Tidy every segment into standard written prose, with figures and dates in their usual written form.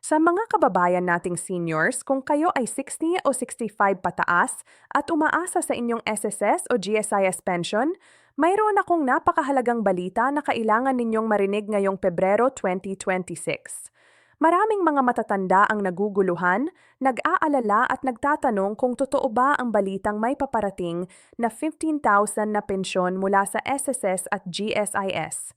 Sa mga kababayan nating seniors, kung kayo ay 60 o 65 pataas at umaasa sa inyong SSS o GSIS pension, mayroon akong napakahalagang balita na kailangan ninyong marinig ngayong Pebrero 2026. Maraming mga matatanda ang naguguluhan, nag-aalala at nagtatanong kung totoo ba ang balitang may paparating na 15,000 na pensyon mula sa SSS at GSIS.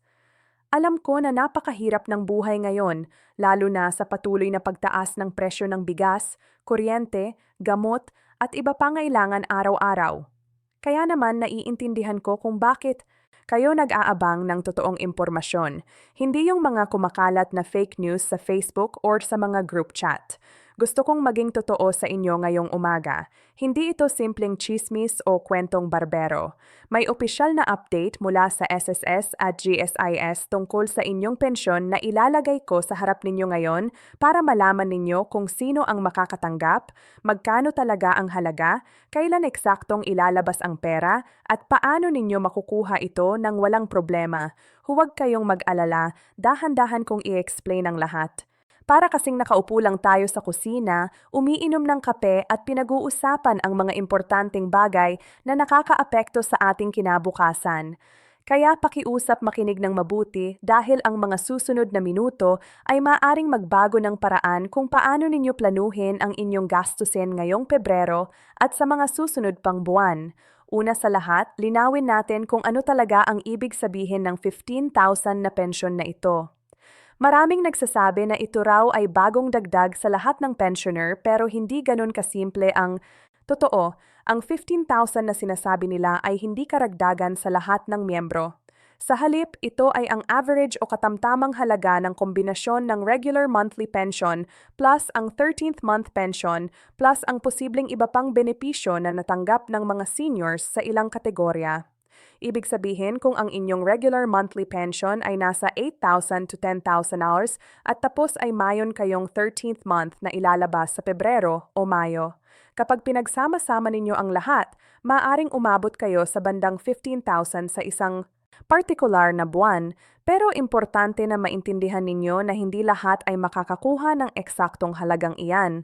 Alam ko na napakahirap ng buhay ngayon, lalo na sa patuloy na pagtaas ng presyo ng bigas, kuryente, gamot, at iba pang kailangan araw-araw. Kaya naman naiintindihan ko kung bakit kayo nag-aabang ng totoong impormasyon, hindi yung mga kumakalat na fake news sa Facebook or sa mga group chat. Gusto kong maging totoo sa inyo ngayong umaga. Hindi ito simpleng chismis o kwentong barbero. May opisyal na update mula sa SSS at GSIS tungkol sa inyong pensyon na ilalagay ko sa harap ninyo ngayon para malaman ninyo kung sino ang makakatanggap, magkano talaga ang halaga, kailan eksaktong ilalabas ang pera, at paano ninyo makukuha ito nang walang problema. Huwag kayong mag-alala, dahan-dahan kong i-explain ang lahat. Para kasing nakaupo lang tayo sa kusina, umiinom ng kape at pinag-uusapan ang mga importanteng bagay na nakakaapekto sa ating kinabukasan. Kaya pakiusap makinig ng mabuti dahil ang mga susunod na minuto ay maaring magbago ng paraan kung paano ninyo planuhin ang inyong gastusin ngayong Pebrero at sa mga susunod pang buwan. Una sa lahat, linawin natin kung ano talaga ang ibig sabihin ng 15,000 na pensyon na ito. Maraming nagsasabi na ito raw ay bagong dagdag sa lahat ng pensioner pero hindi ganun kasimple ang totoo. Ang 15,000 na sinasabi nila ay hindi karagdagan sa lahat ng miyembro. Sa halip, ito ay ang average o katamtamang halaga ng kombinasyon ng regular monthly pension plus ang 13th month pension plus ang posibleng iba pang benepisyo na natanggap ng mga seniors sa ilang kategorya. Ibig sabihin kung ang inyong regular monthly pension ay nasa 8,000 to 10,000 hours at tapos ay mayon kayong 13th month na ilalabas sa Pebrero o Mayo. Kapag pinagsama-sama ninyo ang lahat, maaring umabot kayo sa bandang 15,000 sa isang partikular na buwan, pero importante na maintindihan ninyo na hindi lahat ay makakakuha ng eksaktong halagang iyan.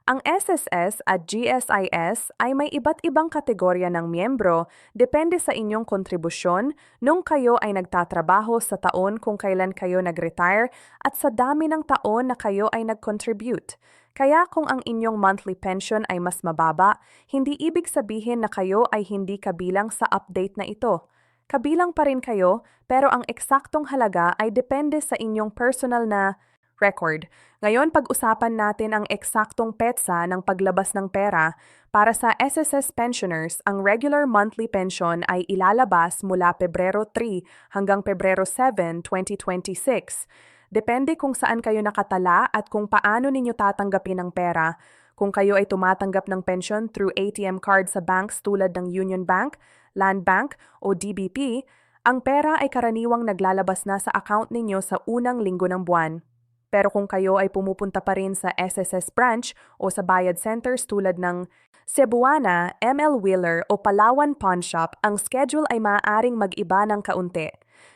Ang SSS at GSIS ay may iba't ibang kategorya ng miyembro depende sa inyong kontribusyon nung kayo ay nagtatrabaho sa taon kung kailan kayo nag-retire at sa dami ng taon na kayo ay nag-contribute. Kaya kung ang inyong monthly pension ay mas mababa, hindi ibig sabihin na kayo ay hindi kabilang sa update na ito. Kabilang pa rin kayo, pero ang eksaktong halaga ay depende sa inyong personal na record. Ngayon, pag-usapan natin ang eksaktong petsa ng paglabas ng pera. Para sa SSS pensioners, ang regular monthly pension ay ilalabas mula Pebrero 3 hanggang Pebrero 7, 2026. Depende kung saan kayo nakatala at kung paano ninyo tatanggapin ang pera. Kung kayo ay tumatanggap ng pension through ATM card sa banks tulad ng Union Bank, Land Bank o DBP, ang pera ay karaniwang naglalabas na sa account ninyo sa unang linggo ng buwan. Pero kung kayo ay pumupunta pa rin sa SSS branch o sa bayad centers tulad ng Cebuana, ML Wheeler o Palawan Pawn Shop, ang schedule ay maaaring mag-iba ng kaunti.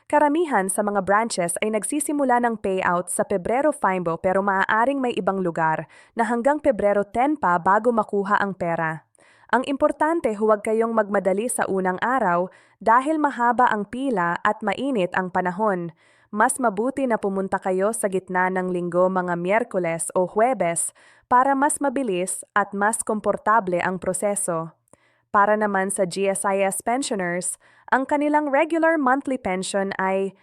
Karamihan sa mga branches ay nagsisimula ng payout sa Pebrero 5 pero maaaring may ibang lugar na hanggang Pebrero 10 pa bago makuha ang pera. Ang importante, huwag kayong magmadali sa unang araw dahil mahaba ang pila at mainit ang panahon. Mas mabuti na pumunta kayo sa gitna ng linggo mga Miyerkules o Huwebes para mas mabilis at mas komportable ang proseso. Para naman sa GSIS pensioners, ang kanilang regular monthly pension ay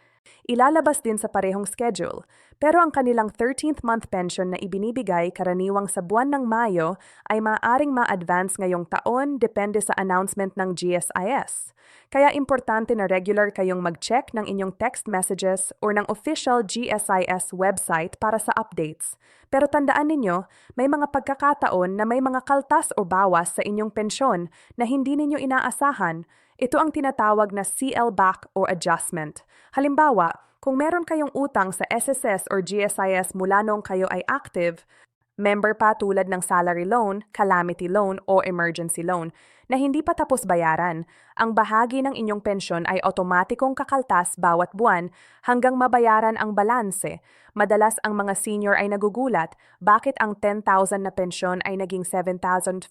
ilalabas din sa parehong schedule, pero ang kanilang 13th month pension na ibinibigay karaniwang sa buwan ng Mayo ay maaaring ma-advance ngayong taon depende sa announcement ng GSIS. Kaya importante na regular kayong mag-check ng inyong text messages or ng official GSIS website para sa updates. Pero tandaan ninyo, may mga pagkakataon na may mga kaltas o bawas sa inyong pensyon na hindi ninyo inaasahan. Ito ang tinatawag na CL back or adjustment. Halimbawa, kung meron kayong utang sa SSS or GSIS mula noong kayo ay active, member pa tulad ng salary loan, calamity loan o emergency loan, na hindi pa tapos bayaran. Ang bahagi ng inyong pensyon ay otomatikong kakaltas bawat buwan hanggang mabayaran ang balanse. Madalas ang mga senior ay nagugulat, bakit ang 10,000 na pensyon ay naging 7,500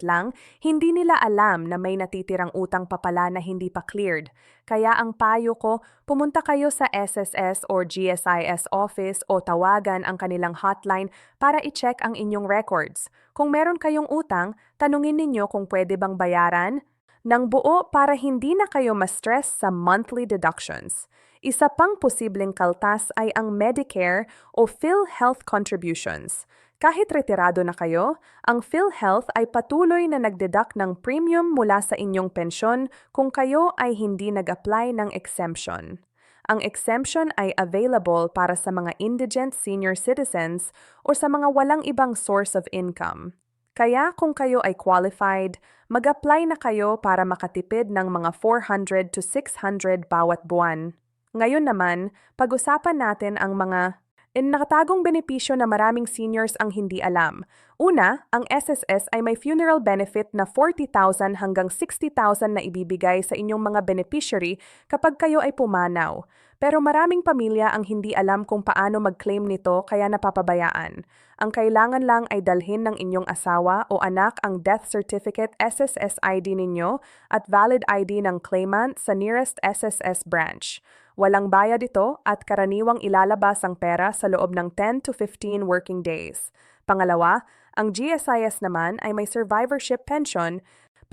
lang? Hindi nila alam na may natitirang utang pa pala na hindi pa cleared. Kaya ang payo ko, pumunta kayo sa SSS or GSIS office o tawagan ang kanilang hotline para i-check ang inyong records. Kung meron kayong utang, tanungin ninyo kung pwede bang bayaran ng buo para hindi na kayo ma-stress sa monthly deductions. Isa pang posibleng kaltas ay ang Medicare o PhilHealth contributions. Kahit retirado na kayo, ang PhilHealth ay patuloy na nagdeduct ng premium mula sa inyong pensyon kung kayo ay hindi nag-apply ng exemption. Ang exemption ay available para sa mga indigent senior citizens o sa mga walang ibang source of income. Kaya kung kayo ay qualified, mag-apply na kayo para makatipid ng mga 400 to 600 bawat buwan. Ngayon naman, pag-usapan natin ang mga nakatagong benepisyo na maraming seniors ang hindi alam. Una, ang SSS ay may funeral benefit na 40,000 hanggang 60,000 na ibibigay sa inyong mga beneficiary kapag kayo ay pumanaw. Pero maraming pamilya ang hindi alam kung paano mag-claim nito kaya napapabayaan. Ang kailangan lang ay dalhin ng inyong asawa o anak ang death certificate SSS ID ninyo at valid ID ng claimant sa nearest SSS branch. Walang bayad ito at karaniwang ilalabas ang pera sa loob ng 10 to 15 working days. Pangalawa, ang GSIS naman ay may survivorship pension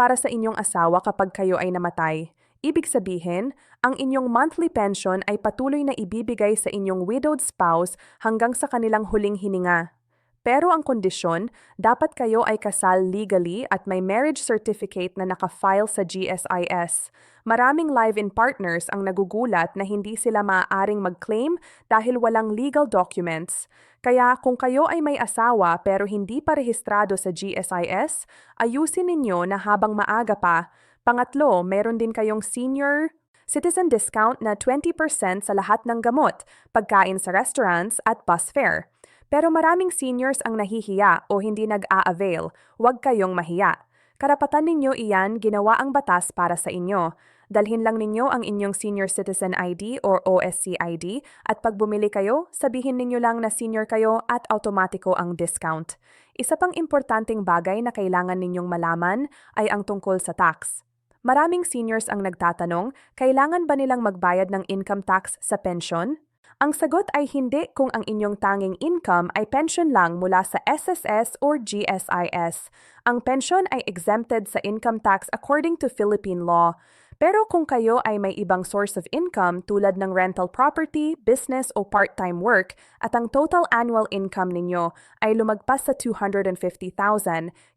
para sa inyong asawa kapag kayo ay namatay. Ibig sabihin, ang inyong monthly pension ay patuloy na ibibigay sa inyong widowed spouse hanggang sa kanilang huling hininga. Pero ang kondisyon, dapat kayo ay kasal legally at may marriage certificate na nakafile sa GSIS. Maraming live-in partners ang nagugulat na hindi sila maaaring mag-claim dahil walang legal documents. Kaya kung kayo ay may asawa pero hindi pa rehistrado sa GSIS, ayusin ninyo na habang maaga pa. Pangatlo, meron din kayong senior citizen discount na 20% sa lahat ng gamot, pagkain sa restaurants at bus fare. Pero maraming seniors ang nahihiya o hindi nag-a-avail, huwag kayong mahiya. Karapatan ninyo iyan, ginawa ang batas para sa inyo. Dalhin lang ninyo ang inyong Senior Citizen ID or OSC ID at pag bumili kayo, sabihin ninyo lang na senior kayo at automatiko ang discount. Isa pang importanteng bagay na kailangan ninyong malaman ay ang tungkol sa tax. Maraming seniors ang nagtatanong, kailangan ba nilang magbayad ng income tax sa pension? Ang sagot ay hindi kung ang inyong tanging income ay pension lang mula sa SSS or GSIS. Ang pension ay exempted sa income tax according to Philippine law. Pero kung kayo ay may ibang source of income tulad ng rental property, business o part-time work at ang total annual income ninyo ay lumagpas sa 250,000,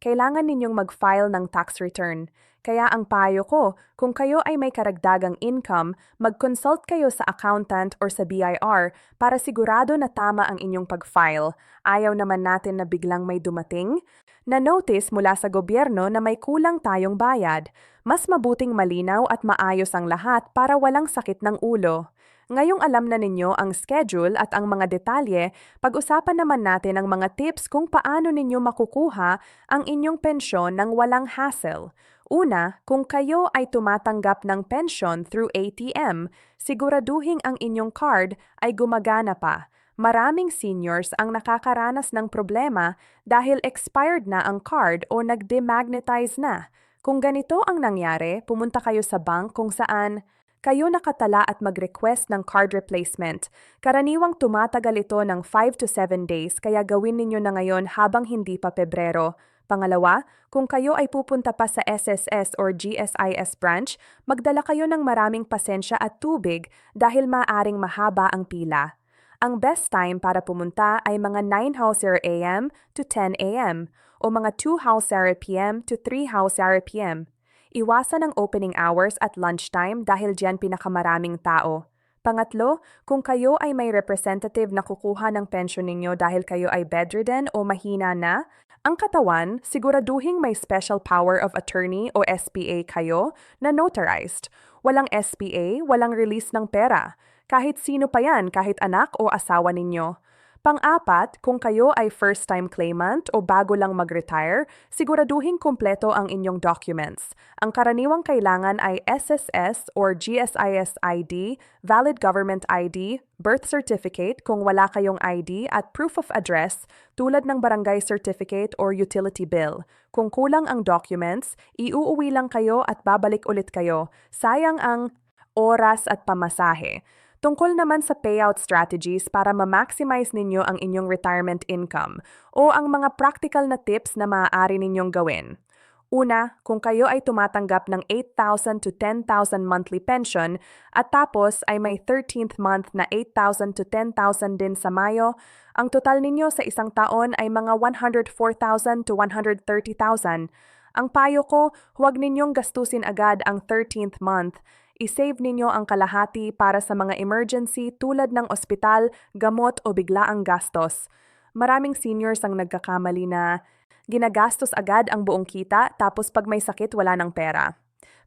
kailangan ninyong mag-file ng tax return. Kaya ang payo ko, kung kayo ay may karagdagang income, mag-consult kayo sa accountant or sa BIR para sigurado na tama ang inyong pag-file. Ayaw naman natin na biglang may dumating na notice mula sa gobyerno na may kulang tayong bayad. Mas mabuting malinaw at maayos ang lahat para walang sakit ng ulo. Ngayong alam na ninyo ang schedule at ang mga detalye, pag-usapan naman natin ang mga tips kung paano ninyo makukuha ang inyong pensyon ng walang hassle. Una, kung kayo ay tumatanggap ng pension through ATM, siguraduhin ang inyong card ay gumagana pa. Maraming seniors ang nakakaranas ng problema dahil expired na ang card o nag-demagnetize na. Kung ganito ang nangyari, pumunta kayo sa bank kung saan kayo nakatala at mag-request ng card replacement. Karaniwang tumatagal ito ng 5 to 7 days kaya gawin ninyo na ngayon habang hindi pa Pebrero. Pangalawa, kung kayo ay pupunta pa sa SSS or GSIS branch, magdala kayo ng maraming pasensya at tubig dahil maaring mahaba ang pila. Ang best time para pumunta ay mga 9:00 AM to 10 AM o mga 2:00 PM to 3:00 PM. Iwasan ang opening hours at lunchtime dahil diyan pinakamaraming tao. Pangatlo, kung kayo ay may representative na kukuha ng pensyon ninyo dahil kayo ay bedridden o mahina na, ang katawan, siguraduhin may Special Power of Attorney o SPA kayo na notarized. Walang SPA, walang release ng pera. Kahit sino pa yan, kahit anak o asawa ninyo. Pang-apat, kung kayo ay first-time claimant o bago lang mag-retire, siguraduhin kumpleto ang inyong documents. Ang karaniwang kailangan ay SSS or GSIS ID, valid government ID, birth certificate kung wala kayong ID at proof of address tulad ng barangay certificate or utility bill. Kung kulang ang documents, iuuwi lang kayo at babalik ulit kayo. Sayang ang oras at pamasahe. Tungkol naman sa payout strategies para ma-maximize ninyo ang inyong retirement income o ang mga practical na tips na maaari ninyong gawin. Una, kung kayo ay tumatanggap ng 8,000 to 10,000 monthly pension at tapos ay may 13th month na 8,000 to 10,000 din sa Mayo, ang total ninyo sa isang taon ay mga 104,000 to 130,000. Ang payo ko, huwag ninyong gastusin agad ang 13th month. I-save ninyo ang kalahati para sa mga emergency tulad ng ospital, gamot o biglaang gastos. Maraming seniors ang nagkakamali na ginagastos agad ang buong kita tapos pag may sakit wala ng pera.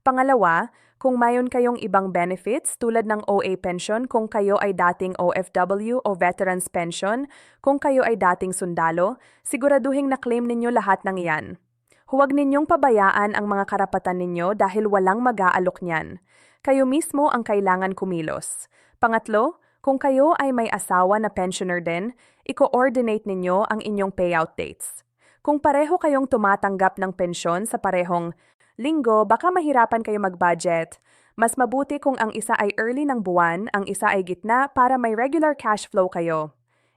Pangalawa, kung mayon kayong ibang benefits tulad ng OA pension kung kayo ay dating OFW o veterans pension, kung kayo ay dating sundalo, siguraduhin na claim ninyo lahat ng iyan. Huwag ninyong pabayaan ang mga karapatan ninyo dahil walang mag-aalok niyan. Kayo mismo ang kailangan kumilos. Pangatlo, kung kayo ay may asawa na pensioner din, i-coordinate ninyo ang inyong payout dates. Kung pareho kayong tumatanggap ng pensyon sa parehong linggo, baka mahirapan kayo mag-budget. Mas mabuti kung ang isa ay early ng buwan, ang isa ay gitna para may regular cash flow kayo.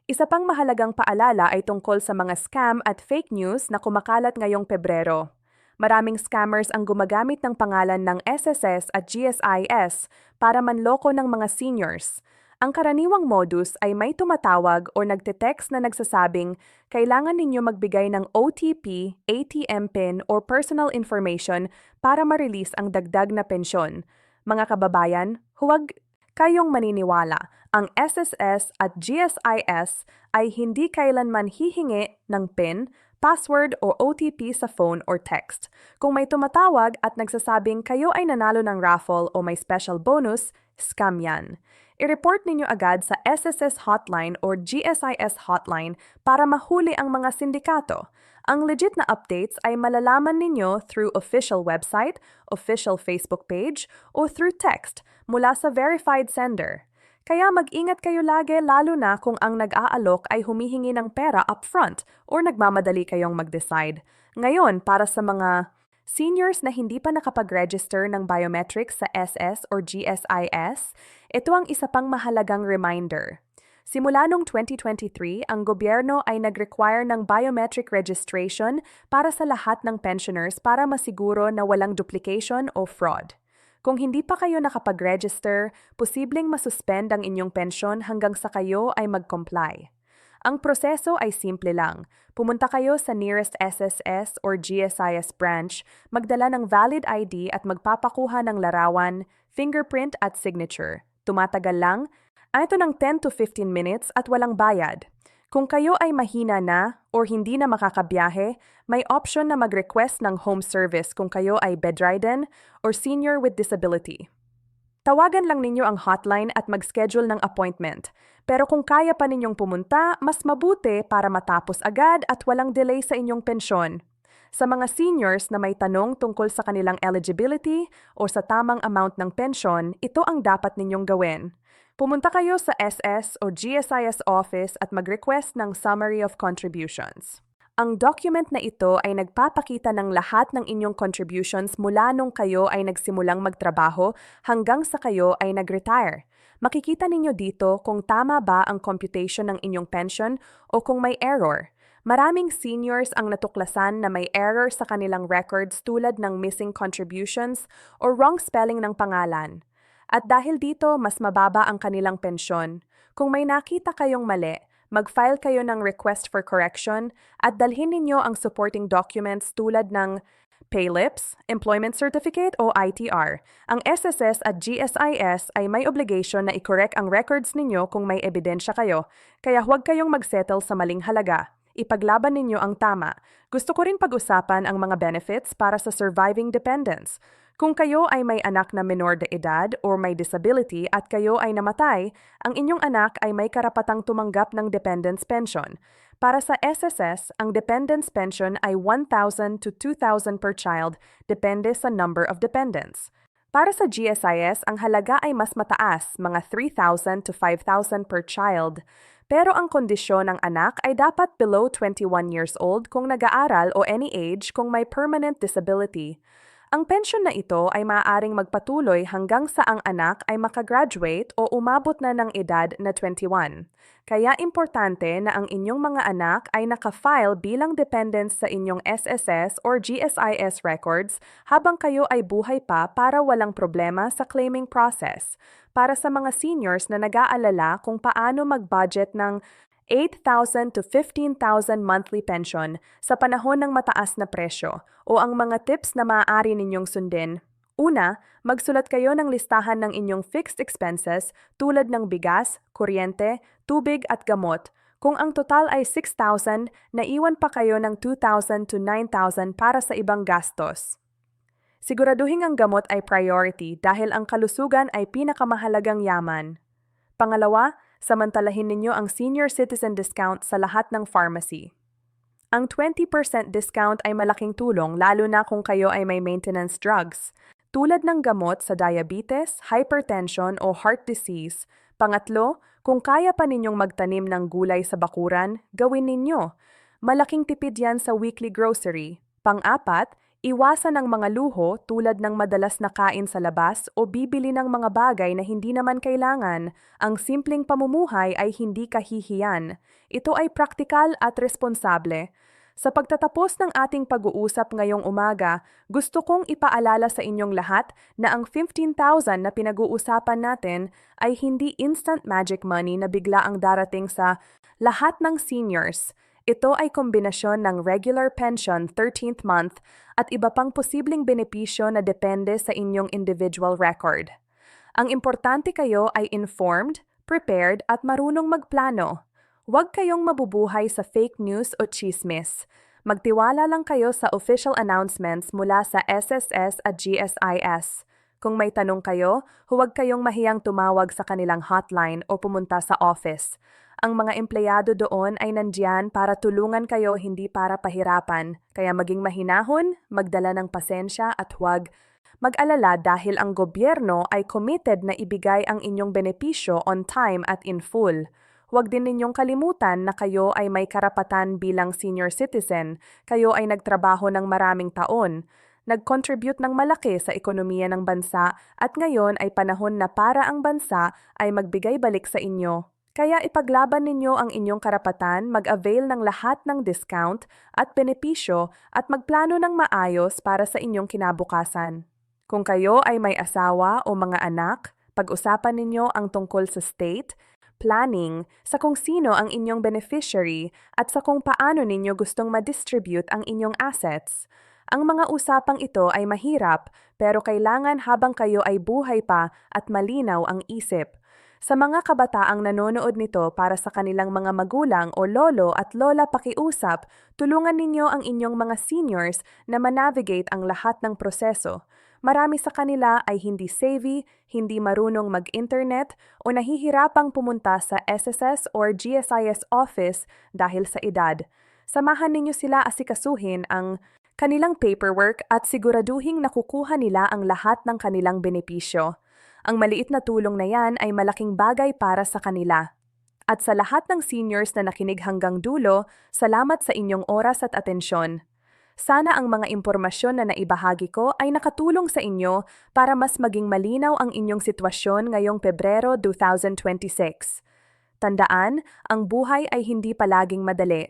Isa pang mahalagang paalala ay tungkol sa mga scam at fake news na kumakalat ngayong Pebrero. Maraming scammers ang gumagamit ng pangalan ng SSS at GSIS para manloko ng mga seniors. Ang karaniwang modus ay may tumatawag o nagte-text na nagsasabing kailangan ninyo magbigay ng OTP, ATM PIN or personal information para ma-release ang dagdag na pensyon. Mga kababayan, huwag kayong maniniwala. Ang SSS at GSIS ay hindi kailanman hihingi ng PIN, password o OTP sa phone or text. Kung may tumatawag at nagsasabing kayo ay nanalo ng raffle o may special bonus, scam yan. I-report ninyo agad sa SSS hotline or GSIS hotline para mahuli ang mga sindikato. Ang legit na updates ay malalaman ninyo through official website, official Facebook page, o through text mula sa verified sender. Kaya mag-ingat kayo lagi lalo na kung ang nag-aalok ay humihingi ng pera upfront or nagmamadali kayong mag-decide. Ngayon, para sa mga seniors na hindi pa nakapag-register ng biometrics sa SS or GSIS, ito ang isa pang mahalagang reminder. Simula noong 2023, ang gobyerno ay nag-require ng biometric registration para sa lahat ng pensioners para masiguro na walang duplication o fraud. Kung hindi pa kayo nakapag-register, posibleng masuspend ang inyong pensyon hanggang sa kayo ay mag-comply. Ang proseso ay simple lang. Pumunta kayo sa nearest SSS or GSIS branch, magdala ng valid ID at magpapakuha ng larawan, fingerprint at signature. Tumatagal lang. Ito ng 10 to 15 minutes at walang bayad. Kung kayo ay mahina na or hindi na makakabiyahe, may option na mag-request ng home service kung kayo ay bedridden or senior with disability. Tawagan lang ninyo ang hotline at mag-schedule ng appointment. Pero kung kaya pa ninyong pumunta, mas mabuti para matapos agad at walang delay sa inyong pensyon. Sa mga seniors na may tanong tungkol sa kanilang eligibility o sa tamang amount ng pensyon, ito ang dapat ninyong gawin. Pumunta kayo sa SS o GSIS office at mag-request ng Summary of Contributions. Ang document na ito ay nagpapakita ng lahat ng inyong contributions mula nung kayo ay nagsimulang magtrabaho hanggang sa kayo ay nag-retire. Makikita ninyo dito kung tama ba ang computation ng inyong pension o kung may error. Maraming seniors ang natuklasan na may error sa kanilang records tulad ng missing contributions o wrong spelling ng pangalan. At dahil dito, mas mababa ang kanilang pensyon. Kung may nakita kayong mali, mag-file kayo ng request for correction at dalhin ninyo ang supporting documents tulad ng payslips, employment certificate o ITR. Ang SSS at GSIS ay may obligation na i-correct ang records ninyo kung may ebidensya kayo, kaya huwag kayong mag-settle sa maling halaga. Ipaglaban ninyo ang tama. Gusto ko rin pag-usapan ang mga benefits para sa surviving dependents. Kung kayo ay may anak na minor de edad or may disability at kayo ay namatay, ang inyong anak ay may karapatang tumanggap ng dependents pension. Para sa SSS, ang dependents pension ay 1,000 to 2,000 per child, depende sa number of dependents. Para sa GSIS, ang halaga ay mas mataas, mga 3,000 to 5,000 per child. Pero ang kondisyon ng anak ay dapat below 21 years old kung nag-aaral o any age kung may permanent disability. Ang pensyon na ito ay maaaring magpatuloy hanggang sa ang anak ay makagraduate o umabot na ng edad na 21. Kaya importante na ang inyong mga anak ay nakafile bilang dependents sa inyong SSS or GSIS records habang kayo ay buhay pa para walang problema sa claiming process. Para sa mga seniors na nag-aalala kung paano mag-budget ng 8,000 to 15,000 monthly pension sa panahon ng mataas na presyo o ang mga tips na maaari ninyong sundin. Una, magsulat kayo ng listahan ng inyong fixed expenses tulad ng bigas, kuryente, tubig at gamot. Kung ang total ay 6,000, naiwan pa kayo ng 2,000 to 9,000 para sa ibang gastos. Siguraduhin ang gamot ay priority dahil ang kalusugan ay pinakamahalagang yaman. Pangalawa, samantalahin ninyo ang senior citizen discount sa lahat ng pharmacy. Ang 20% discount ay malaking tulong lalo na kung kayo ay may maintenance drugs, tulad ng gamot sa diabetes, hypertension o heart disease. Pangatlo, kung kaya pa ninyong magtanim ng gulay sa bakuran, gawin ninyo. Malaking tipid yan sa weekly grocery. Pang-apat, iwasan ang mga luho tulad ng madalas na kain sa labas o bibili ng mga bagay na hindi naman kailangan. Ang simpleng pamumuhay ay hindi kahihiyan. Ito ay praktikal at responsable. Sa pagtatapos ng ating pag-uusap ngayong umaga, gusto kong ipaalala sa inyong lahat na ang 15,000 na pinag-uusapan natin ay hindi instant magic money na bigla ang darating sa lahat ng seniors. Ito ay kombinasyon ng regular pension 13th month at iba pang posibleng benepisyo na depende sa inyong individual record. Ang importante kayo ay informed, prepared at marunong magplano. Huwag kayong mabubuhay sa fake news o chismis. Magtiwala lang kayo sa official announcements mula sa SSS at GSIS. Kung may tanong kayo, huwag kayong mahiyang tumawag sa kanilang hotline o pumunta sa office. Ang mga empleyado doon ay nandiyan para tulungan kayo, hindi para pahirapan. Kaya maging mahinahon, magdala ng pasensya at huwag mag-alala dahil ang gobyerno ay committed na ibigay ang inyong benepisyo on time at in full. Huwag din ninyong kalimutan na kayo ay may karapatan bilang senior citizen. Kayo ay nagtrabaho ng maraming taon, nag-contribute ng malaki sa ekonomiya ng bansa at ngayon ay panahon na para ang bansa ay magbigay balik sa inyo. Kaya ipaglaban ninyo ang inyong karapatan, mag-avail ng lahat ng discount at benepisyo at magplano ng maayos para sa inyong kinabukasan. Kung kayo ay may asawa o mga anak, pag-usapan ninyo ang tungkol sa state, planning, sa kung sino ang inyong beneficiary at sa kung paano ninyo gustong ma-distribute ang inyong assets. Ang mga usapang ito ay mahirap pero kailangan habang kayo ay buhay pa at malinaw ang isip. Sa mga kabataang nanonood nito para sa kanilang mga magulang o lolo at lola pakiusap, tulungan ninyo ang inyong mga seniors na manavigate ang lahat ng proseso. Marami sa kanila ay hindi savvy, hindi marunong mag-internet o nahihirapang pumunta sa SSS or GSIS office dahil sa edad. Samahan ninyo sila asikasuhin ang kanilang paperwork at siguraduhing nakukuha nila ang lahat ng kanilang benepisyo. Ang maliit na tulong na yan ay malaking bagay para sa kanila. At sa lahat ng seniors na nakinig hanggang dulo, salamat sa inyong oras at atensyon. Sana ang mga impormasyon na naibahagi ko ay nakatulong sa inyo para mas maging malinaw ang inyong sitwasyon ngayong Pebrero 2026. Tandaan, ang buhay ay hindi palaging madali.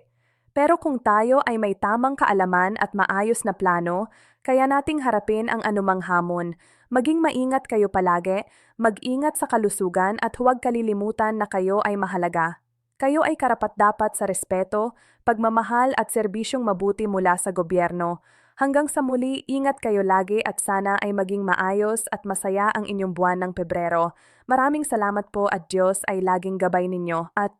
Pero kung tayo ay may tamang kaalaman at maayos na plano, kaya nating harapin ang anumang hamon. Maging maingat kayo palagi, mag-ingat sa kalusugan at huwag kalilimutan na kayo ay mahalaga. Kayo ay karapat-dapat sa respeto, pagmamahal at serbisyong mabuti mula sa gobyerno. Hanggang sa muli, ingat kayo lagi at sana ay maging maayos at masaya ang inyong buwan ng Pebrero. Maraming salamat po at Diyos ay laging gabay ninyo at